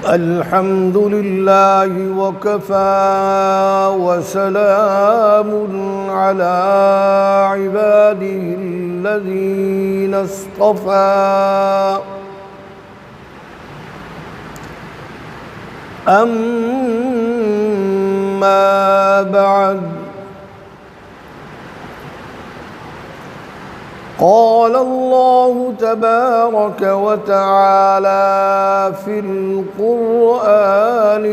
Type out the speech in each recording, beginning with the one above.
الحمد لله وكفى وسلام على عباده الذين اصطفى أما بعد قال الله تبارك وتعالى في القرآن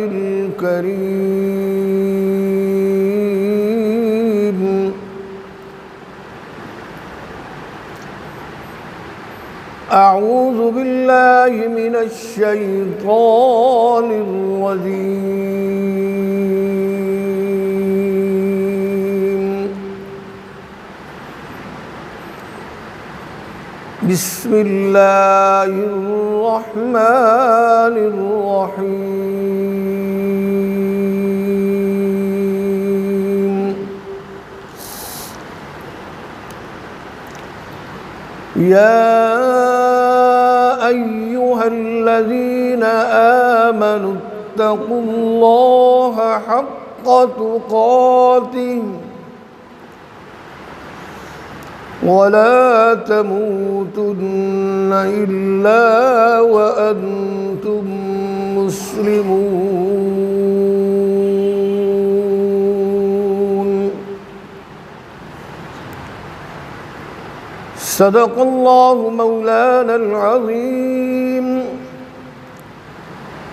الكريم أعوذ بالله من الشيطان الرجيم بسم الله الرحمن الرحيم يا أيها الذين آمنوا اتقوا الله حق تقاته ولا تموتن إلا وأنتم مسلمون صدق الله مولانا العظيم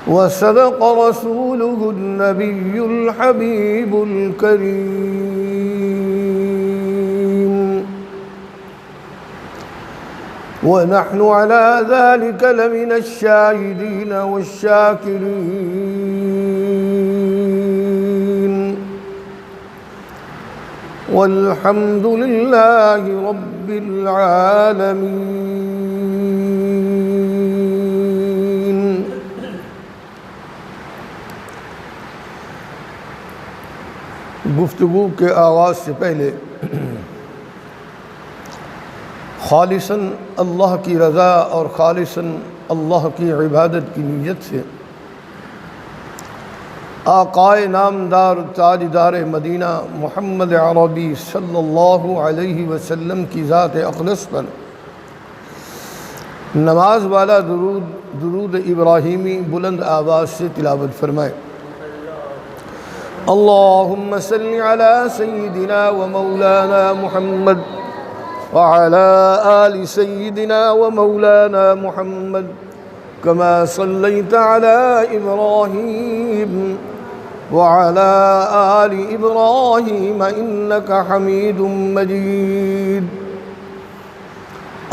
وصدق رسوله النبي الحبيب الكريم ونحن على ذلك لمن الشاهدين والشاكرين والحمد لله رب العالمين گفتگو کے آغاز سے پہلے خالصاً اللہ کی رضا اور خالصاً اللہ کی عبادت کی نیت سے آقائے نامدار تاجدار مدینہ محمد عربی صلی اللہ علیہ وسلم کی ذات اقدس پر نماز والا درود ابراہیمی بلند آواز سے تلاوت فرمائے۔ اللہم صلی علی سیدنا و مولانا محمد وعلى آل سيدنا ومولانا محمد كما صليت على إبراهيم وعلى آل إبراهيم إنك حميد مجيد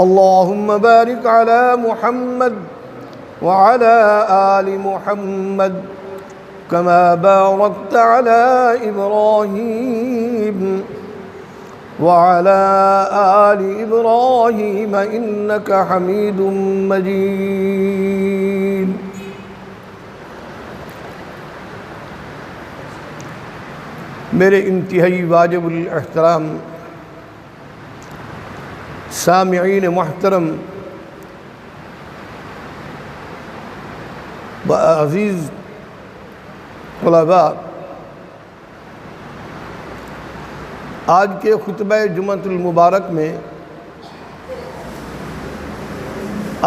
اللهم بارك على محمد وعلى آل محمد كما باركت على إبراهيم وعلى آل إبراهيم إنك حميد مجيد میرے انتہائی واجب الاحترام سامعین محترم و عزیز طلباء، آج کے خطبہ جمعۃ المبارک میں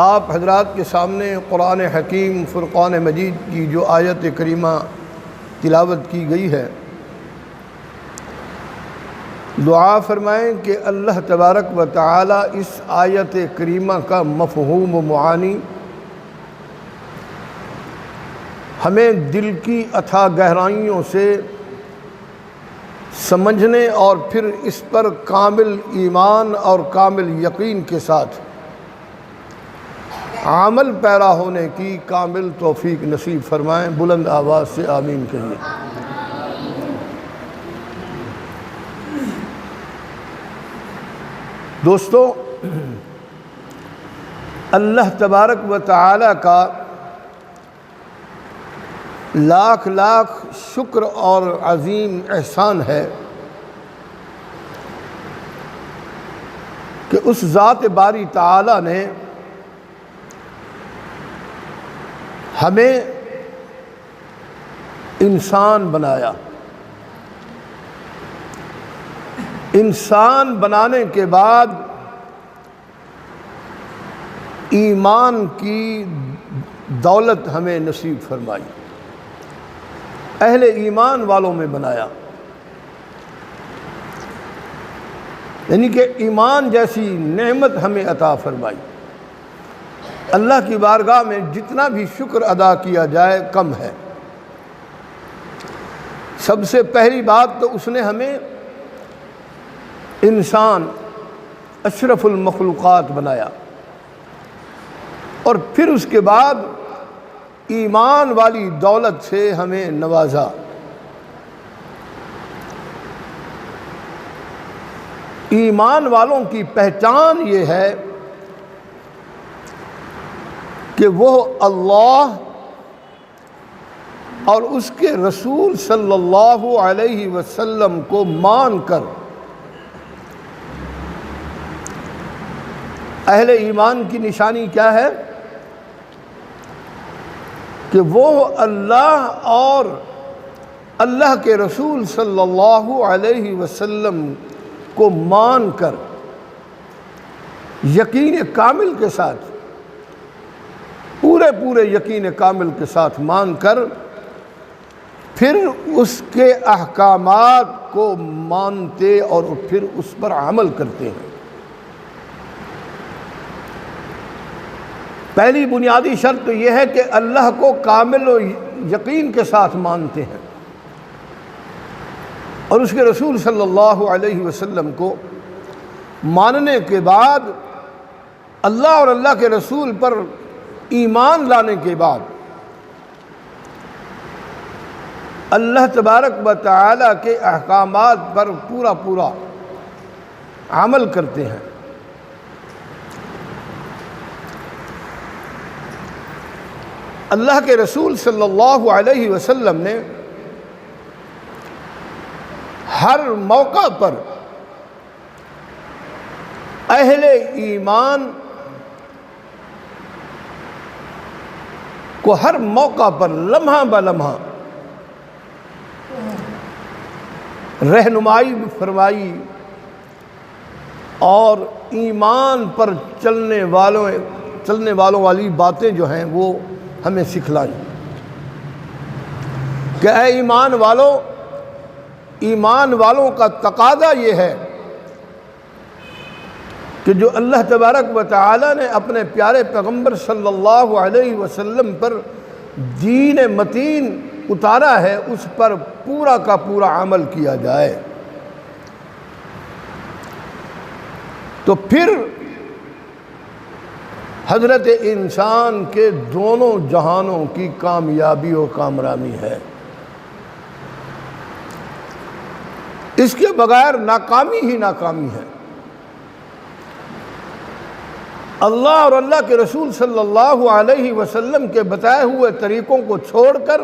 آپ حضرات کے سامنے قرآن حکیم فرقان مجید کی جو آیت کریمہ تلاوت کی گئی ہے، دعا فرمائیں کہ اللہ تبارک و تعالی اس آیت کریمہ کا مفہوم و معانی ہمیں دل کی اتھاہ گہرائیوں سے سمجھنے اور پھر اس پر کامل ایمان اور کامل یقین کے ساتھ عمل پیرا ہونے کی کامل توفیق نصیب فرمائیں۔ بلند آواز سے آمین کہیے۔ دوستو، اللہ تبارک و تعالی کا لاکھ لاکھ شکر اور عظیم احسان ہے کہ اس ذات باری تعالی نے ہمیں انسان بنایا. انسان بنانے کے بعد ایمان کی دولت ہمیں نصیب فرمائی، اہل ایمان والوں میں بنایا. یعنی کہ ایمان جیسی نعمت ہمیں عطا فرمائی. اللہ کی بارگاہ میں جتنا بھی شکر ادا کیا جائے کم ہے. سب سے پہلی بات تو اس نے ہمیں انسان اشرف المخلوقات بنایا، اور پھر اس کے بعد ایمان والی دولت سے ہمیں نوازا. ایمان والوں کی پہچان یہ ہے کہ وہ اللہ اور اس کے رسول صلی اللہ علیہ وسلم کو مان کر، اہل ایمان کی نشانی کیا ہے کہ وہ اللہ اور اللہ کے رسول صلی اللہ علیہ وسلم کو مان کر، یقین کامل کے ساتھ، پورے یقین کامل کے ساتھ مان کر، پھر اس کے احکامات کو مانتے اور پھر اس پر عمل کرتے ہیں. پہلی بنیادی شرط تو یہ ہے کہ اللہ کو کامل و یقین کے ساتھ مانتے ہیں، اور اس کے رسول صلی اللہ علیہ وسلم کو ماننے کے بعد، اللہ اور اللہ کے رسول پر ایمان لانے کے بعد، اللہ تبارک و تعالی کے احکامات پر پورا عمل کرتے ہیں. اللہ کے رسول صلی اللہ علیہ وسلم نے ہر موقع پر اہل ایمان کو ہر موقع پر لمحہ بلمحہ رہنمائی فرمائی، اور ایمان پر چلنے والوں والی باتیں جو ہیں وہ ہمیں سکھلائیں کہ اے ایمان والوں کا تقاضا یہ ہے کہ جو اللہ تبارک و تعالی نے اپنے پیارے پیغمبر صلی اللہ علیہ وسلم پر دین متین اتارا ہے، اس پر پورا کا پورا عمل کیا جائے. تو پھر حضرت انسان کے دونوں جہانوں کی کامیابی و کامرانی ہے. اس کے بغیر ناکامی ہی ناکامی ہے. اللہ اور اللہ کے رسول صلی اللہ علیہ وسلم کے بتائے ہوئے طریقوں کو چھوڑ کر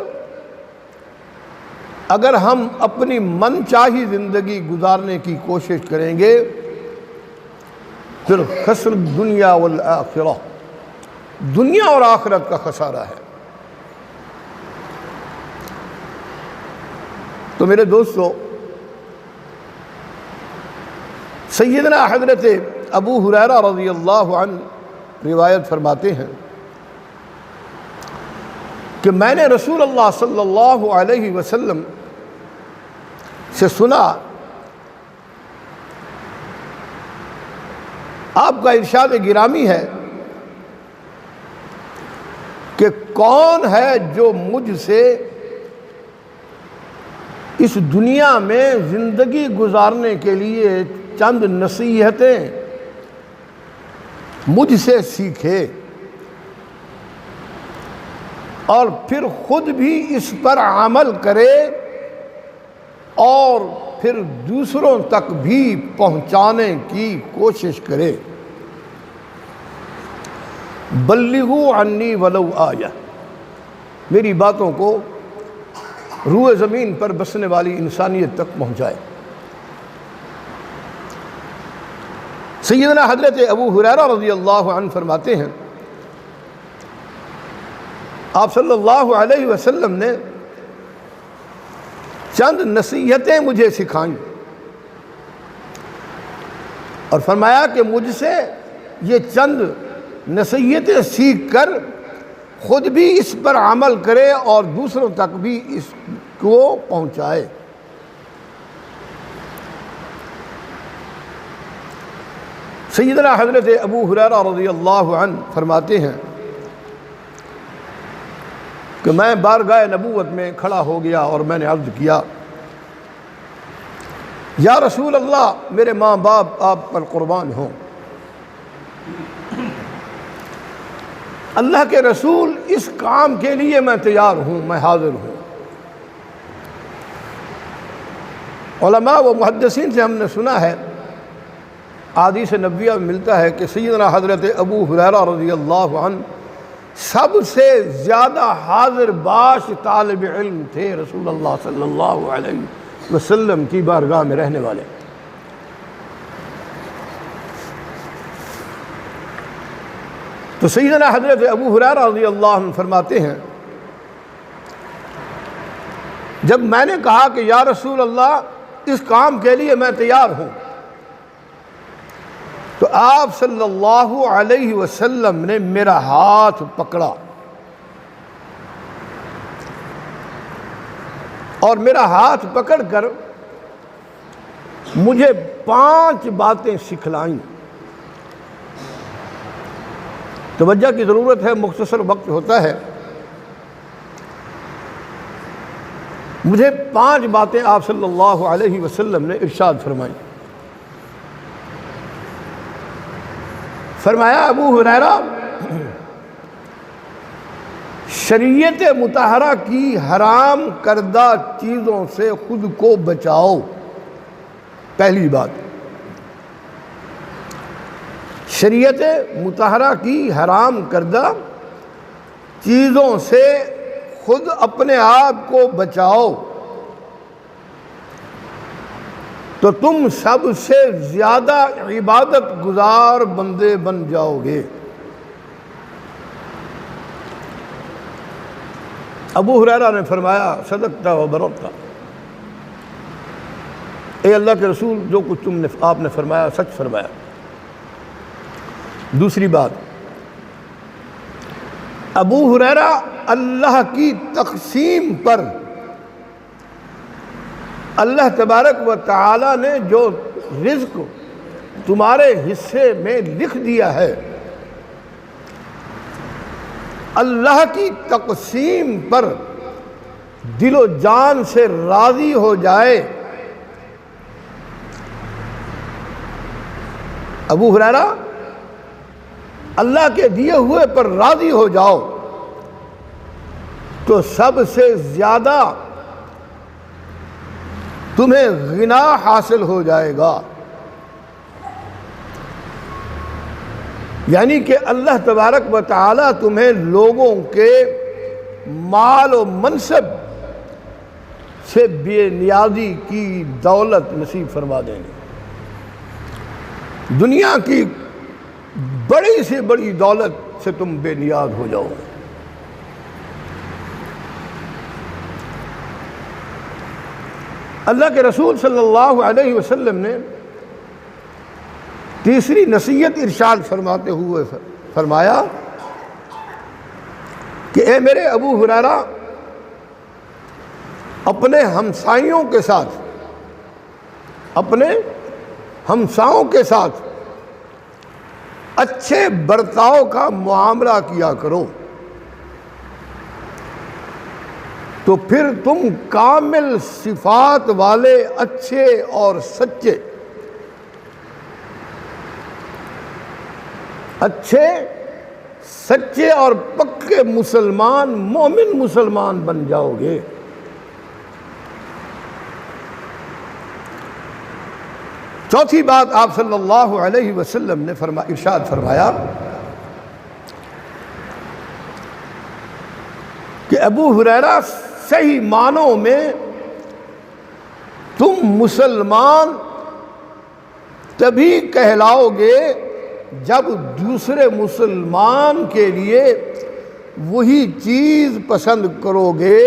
اگر ہم اپنی من چاہی زندگی گزارنے کی کوشش کریں گے، پھر خسر دنیا والآخرہ، دنیا اور آخرت کا خسارہ ہے. تو میرے دوستو، سیدنا حضرت ابو ہریرہ رضی اللہ عنہ روایت فرماتے ہیں کہ میں نے رسول اللہ صلی اللہ علیہ وسلم سے سنا، آپ کا ارشاد گرامی ہے کہ کون ہے جو مجھ سے اس دنیا میں زندگی گزارنے کے لیے چند نصیحتیں مجھ سے سیکھے اور پھر خود بھی اس پر عمل کرے اور پھر دوسروں تک بھی پہنچانے کی کوشش کرے. بلغوا عنی ولو آیہ، میری باتوں کو روئے زمین پر بسنے والی انسانیت تک پہنچائے. سیدنا حضرت ابو ہریرہ رضی اللہ عنہ فرماتے ہیں آپ صلی اللہ علیہ وسلم نے چند نصیحتیں مجھے سکھائیں اور فرمایا کہ مجھ سے یہ چند نصیحتیں سیکھ کر خود بھی اس پر عمل کرے اور دوسروں تک بھی اس کو پہنچائے۔ سیدنا حضرت ابو ہریرہ رضی اللہ عنہ فرماتے ہیں کہ میں بارگاہ نبوت میں کھڑا ہو گیا اور میں نے عرض کیا یا رسول اللہ میرے ماں باپ آپ پر قربان ہوں، اللہ کے رسول اس کام کے لیے میں تیار ہوں، میں حاضر ہوں۔ علماء و محدثین سے ہم نے سنا ہے، احادیث نبویہ میں ملتا ہے کہ سیدنا حضرت ابو ہریرہ رضی اللہ عنہ سب سے زیادہ حاضر باش طالب علم تھے رسول اللہ صلی اللہ علیہ وسلم کی بارگاہ میں رہنے والے۔ تو سیدنا حضرت ابو ہریرہ رضی اللہ عنہ فرماتے ہیں جب میں نے کہا کہ یا رسول اللہ اس کام کے لیے میں تیار ہوں، تو آپ صلی اللہ علیہ وسلم نے میرا ہاتھ پکڑا اور میرا ہاتھ پکڑ کر مجھے 5 باتیں سکھلائیں۔ توجہ کی ضرورت ہے، مختصر وقت ہوتا ہے۔ مجھے 5 باتیں آپ صلی اللہ علیہ وسلم نے ارشاد فرمائیں۔ فرمایا ابو ہریرہ شریعت مطہرہ کی حرام کردہ چیزوں سے خود کو بچاؤ، پہلی بات۔ شریعت مطہرہ کی حرام کردہ چیزوں سے خود اپنے آپ کو بچاؤ تو تم سب سے زیادہ عبادت گزار بندے بن جاؤ گے۔ ابو ہریرہ نے فرمایا صدقت و بررت، اے اللہ کے رسول جو کچھ آپ نے فرمایا سچ فرمایا۔ دوسری بات، ابو ہریرہ اللہ کی تقسیم پر اللہ تبارک و تعالی نے جو رزق تمہارے حصے میں لکھ دیا ہے، اللہ کی تقسیم پر دل و جان سے راضی ہو جائے۔ ابو ہریرہ اللہ کے دیے ہوئے پر راضی ہو جاؤ تو سب سے زیادہ تمہیں غنا حاصل ہو جائے گا۔ یعنی کہ اللہ تبارک و تعالی تمہیں لوگوں کے مال و منصب سے بے نیازی کی دولت نصیب فرما دیں گے۔ دنیا کی بڑی سے بڑی دولت سے تم بے نیاز ہو جاؤ گے۔ اللہ کے رسول صلی اللہ علیہ وسلم نے تیسری نصیحت ارشاد فرماتے ہوئے فرمایا کہ اے میرے ابو ہریرہ اپنے ہمسائیوں کے ساتھ، اپنے ہمسایوں کے ساتھ اچھے برتاؤ کا معاملہ کیا کرو تو پھر تم کامل صفات والے اچھے اور سچے، اچھے سچے اور پکے مسلمان، مومن مسلمان بن جاؤ گے۔ چوتھی بات آپ صلی اللہ علیہ وسلم نے ارشاد فرمایا کہ ابو ہریرہ صحیح معنوں میں تم مسلمان تبھی کہلاؤ گے جب دوسرے مسلمان کے لیے وہی چیز پسند کرو گے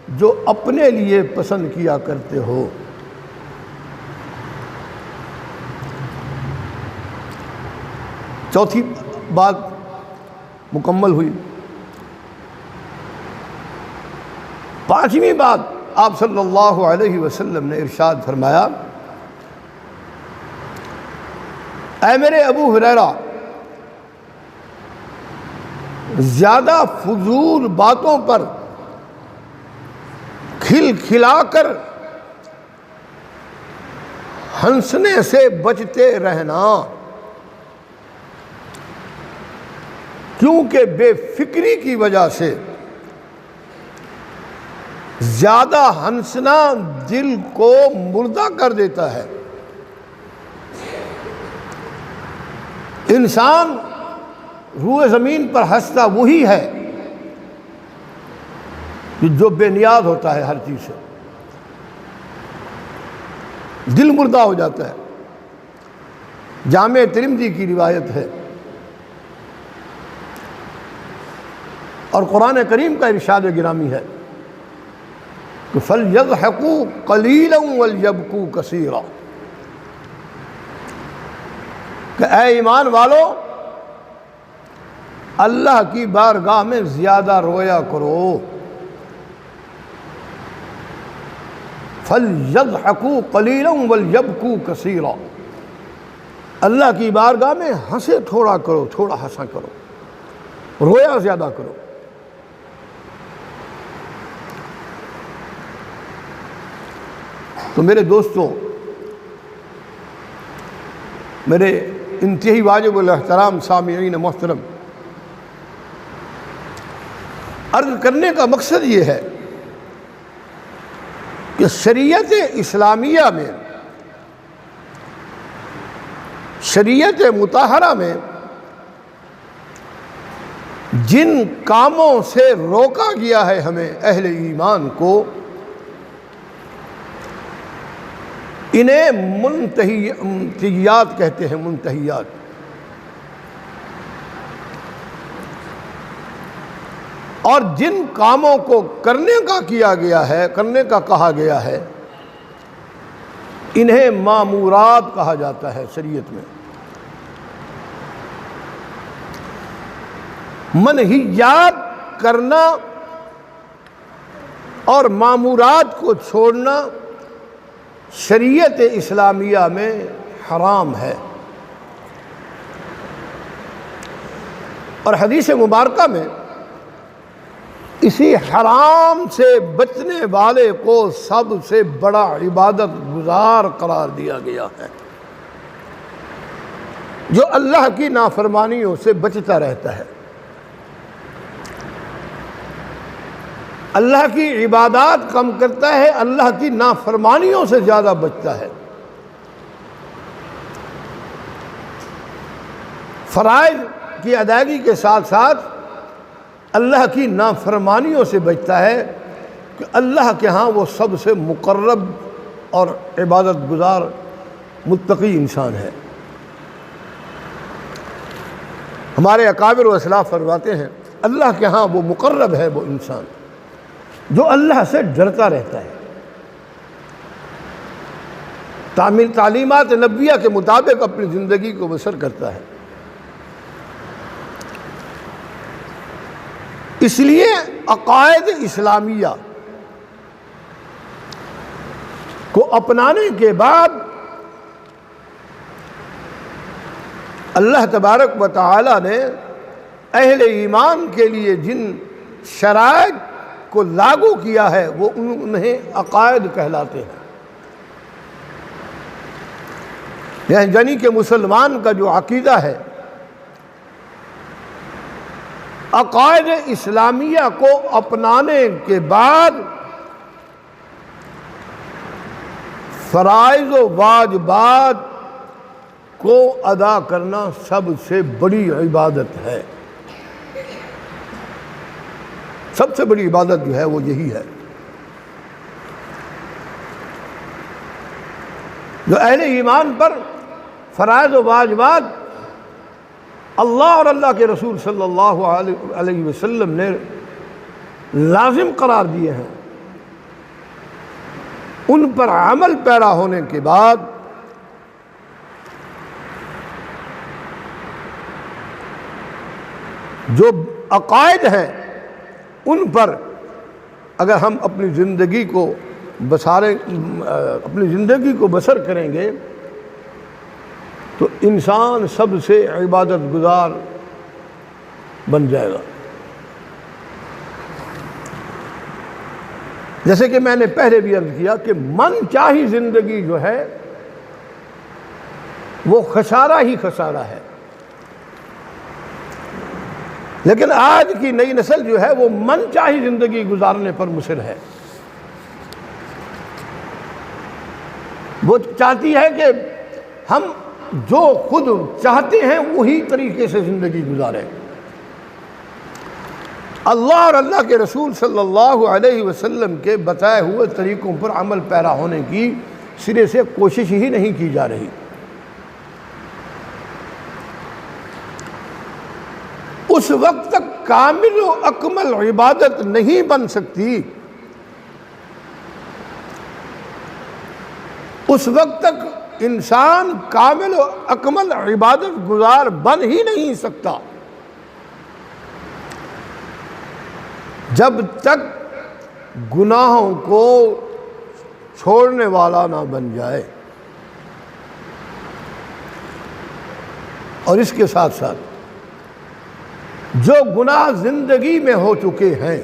جو اپنے لیے پسند کیا کرتے ہو۔ چوتھی بات مکمل ہوئی۔ پانچویں بات آپ صلی اللہ علیہ وسلم نے ارشاد فرمایا، اے میرے ابو ہریرہ، زیادہ فضول باتوں پر کھل کھلا کر ہنسنے سے بچتے رہنا، کیونکہ بے فکری کی وجہ سے زیادہ ہنسنا دل کو مردہ کر دیتا ہے۔ انسان روئے زمین پر ہنستا وہی ہے جو بے نیاز ہوتا ہے ہر چیز سے، دل مردہ ہو جاتا ہے۔ جامع ترمذی کی روایت ہے اور قرآن کریم کا ارشاد گرامی ہے کہ فَلْيَضْحَكُوا قَلِيلًا وَلْيَبْكُوا كَثِيرًا، کہ اے ایمان والو اللہ کی بارگاہ میں زیادہ رویا کرو۔ فَلْيَضْحَكُوا قَلِيلًا وَلْيَبْكُوا كَثِيرًا، اللہ کی بارگاہ میں ہنسے تھوڑا کرو، تھوڑا ہنسا کرو، رویا زیادہ کرو۔ تو میرے دوستوں، میرے انتہائی واجب الاحترام سامعین محترم، عرض کرنے کا مقصد یہ ہے کہ شریعت اسلامیہ میں، شریعت مطہرہ میں جن کاموں سے روکا گیا ہے ہمیں اہل ایمان کو، انہیں منتہیات کہتے ہیں، منتہیات۔ اور جن کاموں کو کرنے کا کیا گیا ہے، کرنے کا کہا گیا ہے، انہیں مامورات کہا جاتا ہے شریعت میں۔ منہیات کرنا اور مامورات کو چھوڑنا شریعت اسلامیہ میں حرام ہے۔ اور حدیث مبارکہ میں اسی حرام سے بچنے والے کو سب سے بڑا عبادت گزار قرار دیا گیا ہے، جو اللہ کی نافرمانیوں سے بچتا رہتا ہے، اللہ کی عبادات کم کرتا ہے، اللہ کی نافرمانیوں سے زیادہ بچتا ہے، فرائض کی ادائیگی کے ساتھ ساتھ اللہ کی نافرمانیوں سے بچتا ہے، کہ اللہ کے ہاں وہ سب سے مقرب اور عبادت گزار متقی انسان ہے۔ ہمارے اکابر و اسلاف فرماتے ہیں اللہ کے ہاں وہ مقرب ہے وہ انسان جو اللہ سے ڈرتا رہتا ہے، تعلیمات نبویہ کے مطابق اپنی زندگی کو بسر کرتا ہے۔ اس لیے عقائد اسلامیہ کو اپنانے کے بعد اللہ تبارک و تعالی نے اہل ایمان کے لیے جن شرائط کو لاگو کیا ہے وہ انہیں عقائد کہلاتے ہیں۔ یعنی کہ مسلمان کا جو عقیدہ ہے، عقائد اسلامیہ کو اپنانے کے بعد فرائض و واجبات کو ادا کرنا سب سے بڑی عبادت ہے۔ سب سے بڑی عبادت جو ہے وہ یہی ہے۔ جو اہل ایمان پر فرائض و واجبات اللہ اور اللہ کے رسول صلی اللہ علیہ وسلم نے لازم قرار دیے ہیں، ان پر عمل پیرا ہونے کے بعد جو عقائد ہیں ان پر اگر ہم اپنی زندگی کو بسر کریں گے تو انسان سب سے عبادت گزار بن جائے گا۔ جیسے کہ میں نے پہلے بھی عرض کیا کہ من چاہی زندگی جو ہے وہ خسارہ ہی خسارہ ہے، لیکن آج کی نئی نسل جو ہے وہ من چاہی زندگی گزارنے پر مصر ہے۔ وہ چاہتی ہے کہ ہم جو خود چاہتے ہیں وہی طریقے سے زندگی گزاریں۔ اللہ اور اللہ کے رسول صلی اللہ علیہ وسلم کے بتائے ہوئے طریقوں پر عمل پیرا ہونے کی سرے سے کوشش ہی نہیں کی جا رہی۔ اس وقت تک کامل و اکمل عبادت نہیں بن سکتی، اس وقت تک انسان کامل و اکمل عبادت گزار بن ہی نہیں سکتا جب تک گناہوں کو چھوڑنے والا نہ بن جائے۔ اور اس کے ساتھ ساتھ جو گناہ زندگی میں ہو چکے ہیں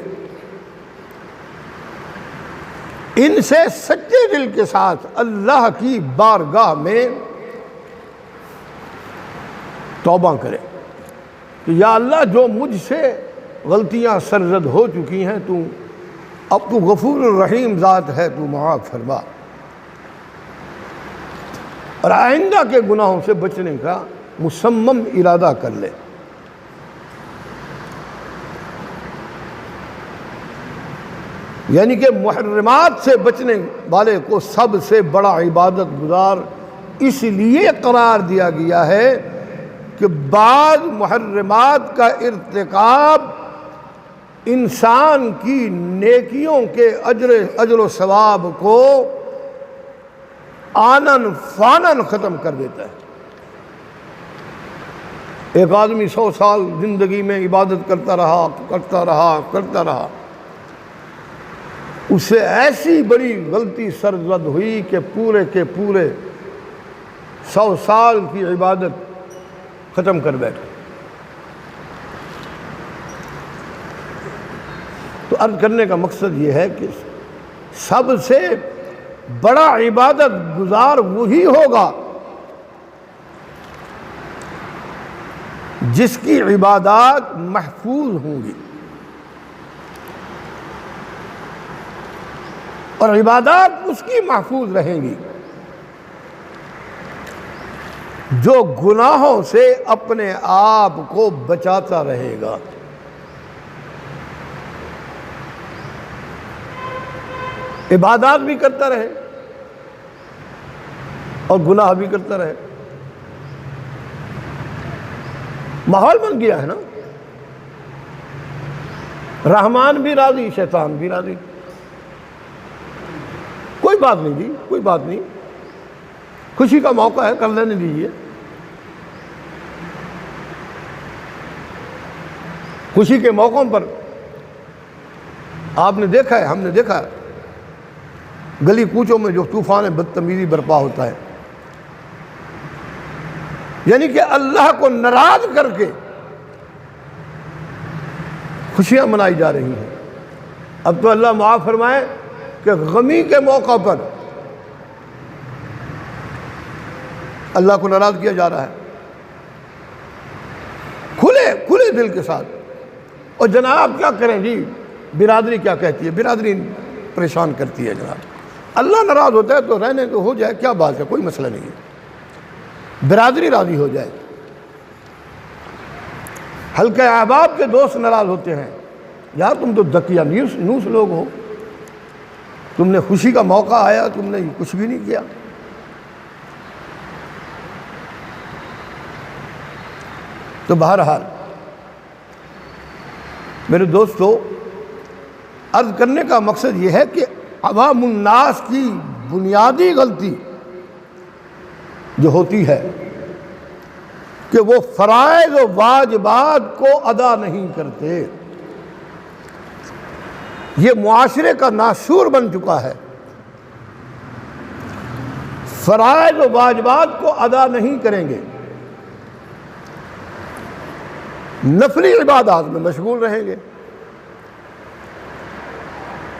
ان سے سچے دل کے ساتھ اللہ کی بارگاہ میں توبہ کرے کہ یا اللہ جو مجھ سے غلطیاں سرزد ہو چکی ہیں اب تو غفور الرحیم ذات ہے، تو معاف فرما، اور آئندہ کے گناہوں سے بچنے کا مصمم ارادہ کر لے۔ یعنی کہ محرمات سے بچنے والے کو سب سے بڑا عبادت گزار اس لیے قرار دیا گیا ہے کہ بعض محرمات کا ارتکاب انسان کی نیکیوں کے اجر و ثواب کو آنن فانن ختم کر دیتا ہے۔ ایک آدمی 100 سال زندگی میں عبادت کرتا رہا، اس سے ایسی بڑی غلطی سرزد ہوئی کہ پورے کے پورے 100 سال کی عبادت ختم کر بیٹھے۔ تو عرض کرنے کا مقصد یہ ہے کہ سب سے بڑا عبادت گزار وہی ہوگا جس کی عبادات محفوظ ہوں گی، اور عبادات اس کی محفوظ رہیں گی جو گناہوں سے اپنے آپ کو بچاتا رہے گا۔ عبادات بھی کرتا رہے اور گناہ بھی کرتا رہے، ماحول بن گیا ہے نا، رحمان بھی راضی شیطان بھی راضی، کوئی بات نہیں جی، کوئی بات نہیں، خوشی کا موقع ہے، کر لینے دیجیے۔ خوشی کے موقعوں پر آپ نے دیکھا ہے، ہم نے دیکھا ہے، گلی کوچوں میں جو طوفان بدتمیزی برپا ہوتا ہے، یعنی کہ اللہ کو ناراض کر کے خوشیاں منائی جا رہی ہیں۔ اب تو اللہ معاف فرمائے کہ غمی کے موقع پر اللہ کو ناراض کیا جا رہا ہے کھلے دل کے ساتھ۔ اور جناب کیا کریں جی، برادری کیا کہتی ہے، برادری پریشان کرتی ہے جناب، اللہ ناراض ہوتا ہے تو رہنے تو ہو جائے، کیا بات ہے، کوئی مسئلہ نہیں ہے، برادری راضی ہو جائے۔ حلقہ احباب کے دوست ناراض ہوتے ہیں، یار تم تو دکیا نوس لوگ ہو، تم نے خوشی کا موقع آیا تم نے کچھ بھی نہیں کیا، تو بہرحال میرے دوستو، عرض کرنے کا مقصد یہ ہے کہ عوام الناس کی بنیادی غلطی جو ہوتی ہے کہ وہ فرائض و واجبات کو ادا نہیں کرتے۔ یہ معاشرے کا ناشور بن چکا ہے، فرائض و واجبات کو ادا نہیں کریں گے، نفلی عبادات میں مشغول رہیں گے،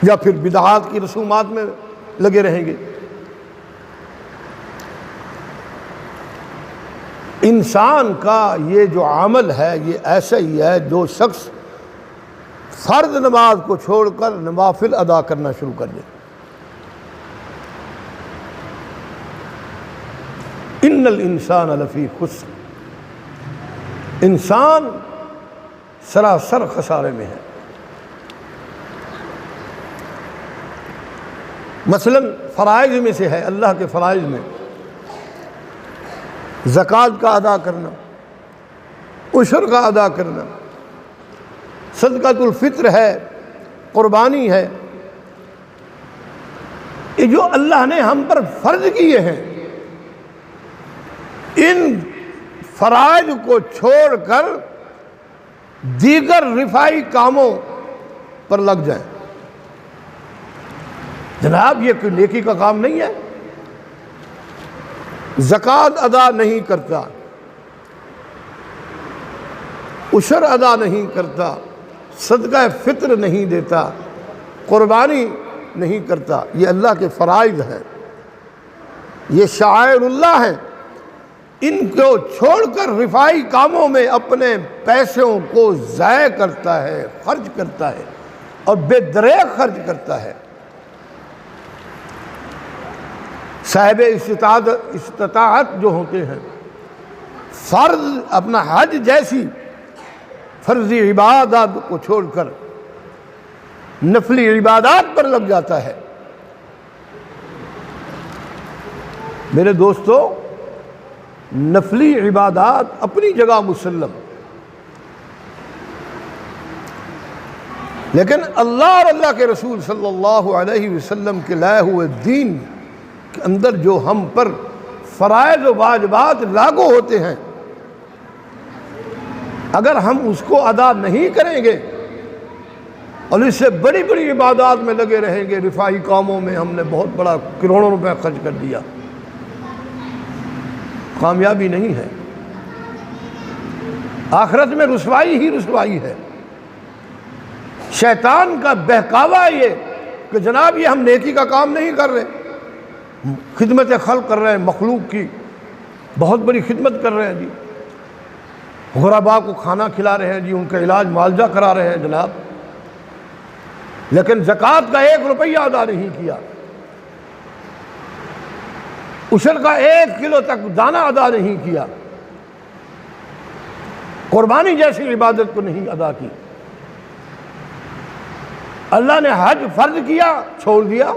یا پھر بدعات کی رسومات میں لگے رہیں گے۔ انسان کا یہ جو عمل ہے یہ ایسا ہی ہے جو شخص فرض نماز کو چھوڑ کر نوافل ادا کرنا شروع کر دے۔ ان الانسان لفی خسر، انسان سراسر خسارے میں ہے۔ مثلا فرائض میں سے ہے، اللہ کے فرائض میں زکوٰۃ کا ادا کرنا، عشر کا ادا کرنا، صدقۃ الفطر ہے، قربانی ہے، یہ جو اللہ نے ہم پر فرض کیے ہیں، ان فرائض کو چھوڑ کر دیگر رفاہی کاموں پر لگ جائیں۔ جناب یہ کوئی نیکی کا کام نہیں ہے۔ زکوٰۃ ادا نہیں کرتا، عشر ادا نہیں کرتا، صدقہ فطر نہیں دیتا، قربانی نہیں کرتا، یہ اللہ کے فرائض ہیں، یہ شعائر اللہ ہیں، ان کو چھوڑ کر رفاہی کاموں میں اپنے پیسوں کو ضائع کرتا ہے، خرچ کرتا ہے اور بے دریغ خرچ کرتا ہے۔ صاحب استطاعت جو ہوتے ہیں، فرض اپنا حج جیسی فرضی عبادات کو چھوڑ کر نفلی عبادات پر لگ جاتا ہے۔ میرے دوستو، نفلی عبادات اپنی جگہ مسلم، لیکن اللہ اور اللہ کے رسول صلی اللہ علیہ وسلم کے لائے ہوئے دین کے اندر جو ہم پر فرائض و واجبات لاگو ہوتے ہیں، اگر ہم اس کو ادا نہیں کریں گے اور اس سے بڑی بڑی عبادات میں لگے رہیں گے، رفاہی کاموں میں ہم نے بہت بڑا کروڑوں روپے خرچ کر دیا، کامیابی نہیں ہے، آخرت میں رسوائی ہی رسوائی ہے۔ شیطان کا بہکاوا یہ کہ جناب یہ ہم نیکی کا کام نہیں کر رہے، خدمت خلق کر رہے ہیں، مخلوق کی بہت بڑی خدمت کر رہے ہیں جی، غرباء کو کھانا کھلا رہے ہیں جی، ان کا علاج معالجہ کرا رہے ہیں جناب، لیکن زکوٰۃ کا 1 روپیہ ادا نہیں کیا، عشر کا 1 کلو تک دانہ ادا نہیں کیا، قربانی جیسی عبادت کو نہیں ادا کی، اللہ نے حج فرض کیا چھوڑ دیا،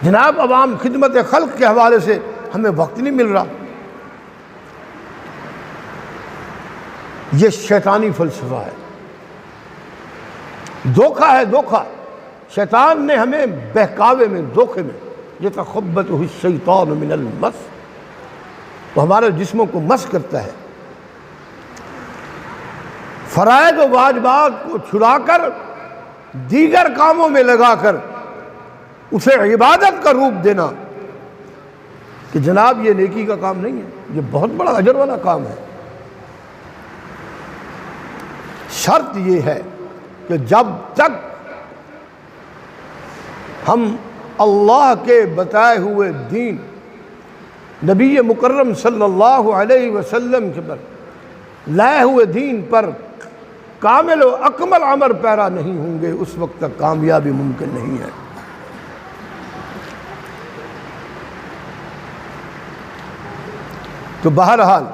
جناب عوام خدمت خلق کے حوالے سے ہمیں وقت نہیں مل رہا۔ یہ شیطانی فلسفہ ہے، دھوکہ ہے، دھوکہ۔ شیطان نے ہمیں بہکاوے میں، دھوکے میں، یتخبطہ الشیطان من المس، وہ ہمارے جسموں کو مس کرتا ہے، فرائض و واجبات کو چھڑا کر دیگر کاموں میں لگا کر اسے عبادت کا روپ دینا کہ جناب یہ نیکی کا کام نہیں ہے، یہ بہت بڑا اجر والا کام ہے۔ شرط یہ ہے کہ جب تک ہم اللہ کے بتائے ہوئے دین، نبی مکرم صلی اللہ علیہ وسلم کے پر لائے ہوئے دین پر کامل و اکمل عمل پیرا نہیں ہوں گے، اس وقت تک کامیابی ممکن نہیں ہے۔ تو بہرحال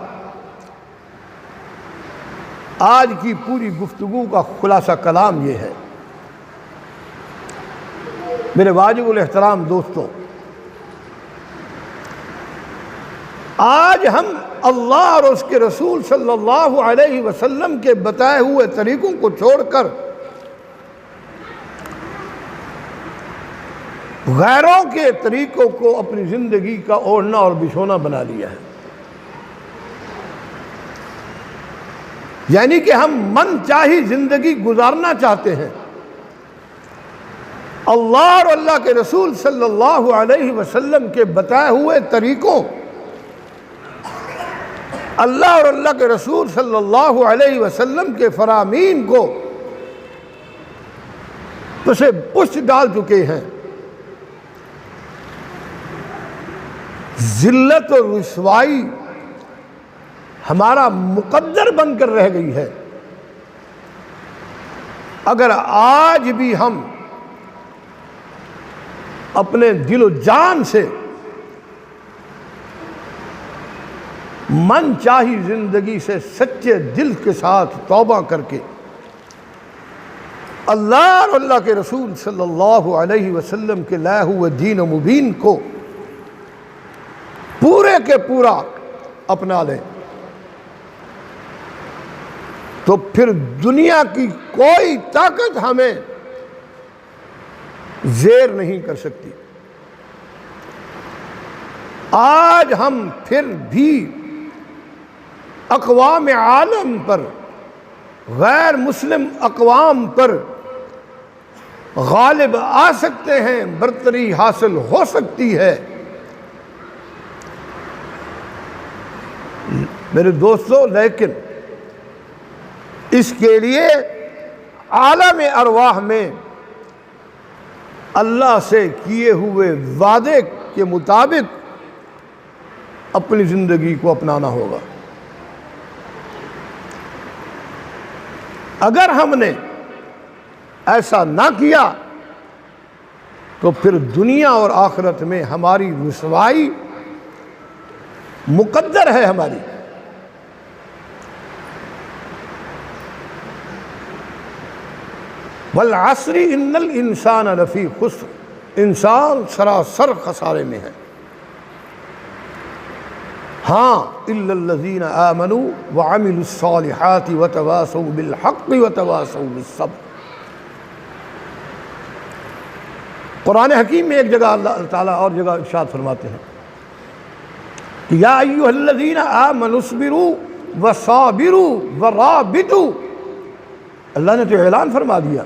آج کی پوری گفتگو کا خلاصہ کلام یہ ہے، میرے واجب الاحترام دوستو، آج ہم اللہ اور اس کے رسول صلی اللہ علیہ وسلم کے بتائے ہوئے طریقوں کو چھوڑ کر غیروں کے طریقوں کو اپنی زندگی کا اوڑھنا اور بچھونا بنا لیا ہے۔ یعنی کہ ہم من چاہی زندگی گزارنا چاہتے ہیں۔ اللہ اور اللہ کے رسول صلی اللہ علیہ وسلم کے بتائے ہوئے طریقوں، اللہ اور اللہ کے رسول صلی اللہ علیہ وسلم کے فرامین کو پسے پشت ڈال چکے ہیں۔ ذلت اور رسوائی ہمارا مقدر بن کر رہ گئی ہے۔ اگر آج بھی ہم اپنے دل و جان سے من چاہی زندگی سے سچے دل کے ساتھ توبہ کر کے اللہ اور اللہ کے رسول صلی اللہ علیہ وسلم کے لائے ہوئے دین و مبین کو پورے کے پورا اپنا لیں، تو پھر دنیا کی کوئی طاقت ہمیں زیر نہیں کر سکتی۔ آج ہم پھر بھی اقوام عالم پر، غیر مسلم اقوام پر غالب آ سکتے ہیں، برتری حاصل ہو سکتی ہے۔ میرے دوستو، لیکن اس کے لیے عالم ارواح میں اللہ سے کیے ہوئے وعدے کے مطابق اپنی زندگی کو اپنانا ہوگا۔ اگر ہم نے ایسا نہ کیا تو پھر دنیا اور آخرت میں ہماری رسوائی مقدر ہے ہماری۔ والعصر ان الانسان لفی خسر، انسان سراسر خسارے میں ہے۔ ہاں الا الذین آمنوا وعملوا الصالحات وتواصوا بالحق وتواصوا بالصبر۔ قرآن حکیم میں ایک جگہ اللہ تعالیٰ اور جگہ ارشاد فرماتے ہیں کہ یا ایھا الذین آمنوا اصبروا وصابروا ورابطوا۔ اللہ نے تو اعلان فرما دیا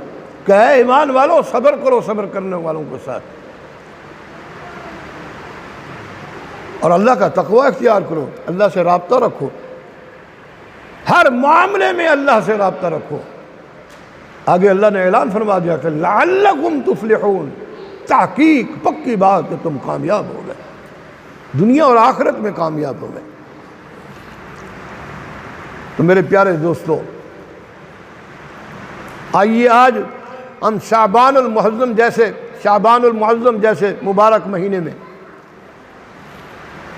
کہ اے ایمان والو صبر کرو صبر کرنے والوں کے ساتھ، اور اللہ کا تقوی اختیار کرو، اللہ سے رابطہ رکھو، ہر معاملے میں اللہ سے رابطہ رکھو۔ آگے اللہ نے اعلان فرما دیا کہ لعلکم تفلحون، تحقیق پکی بات کہ تم کامیاب ہو گئے، دنیا اور آخرت میں کامیاب ہو گئے۔ تو میرے پیارے دوستو، آئیے آج ہم شعبان المعظم جیسے مبارک مہینے میں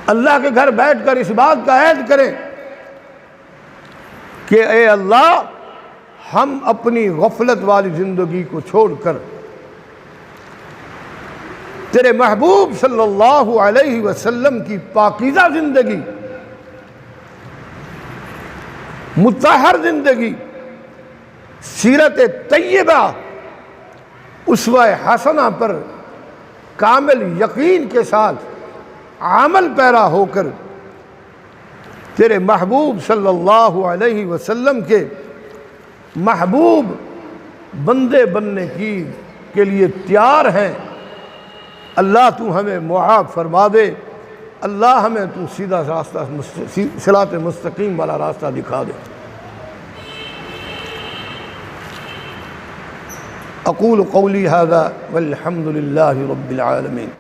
اللہ کے گھر بیٹھ کر اس بات کا عہد کریں کہ اے اللہ، ہم اپنی غفلت والی زندگی کو چھوڑ کر تیرے محبوب صلی اللہ علیہ وسلم کی پاکیزہ زندگی، مطہر زندگی، سیرت طیبہ، اسوہ حسنہ پر کامل یقین کے ساتھ عمل پیرا ہو کر تیرے محبوب صلی اللہ علیہ وسلم کے محبوب بندے بننے کے لیے تیار ہیں۔ اللہ تو ہمیں معاف فرما دے، اللہ ہمیں تو سیدھا راستہ، صراط مستقیم والا راستہ دکھا دے۔ اقول قولی ھذا والحمد للہ رب العالمین۔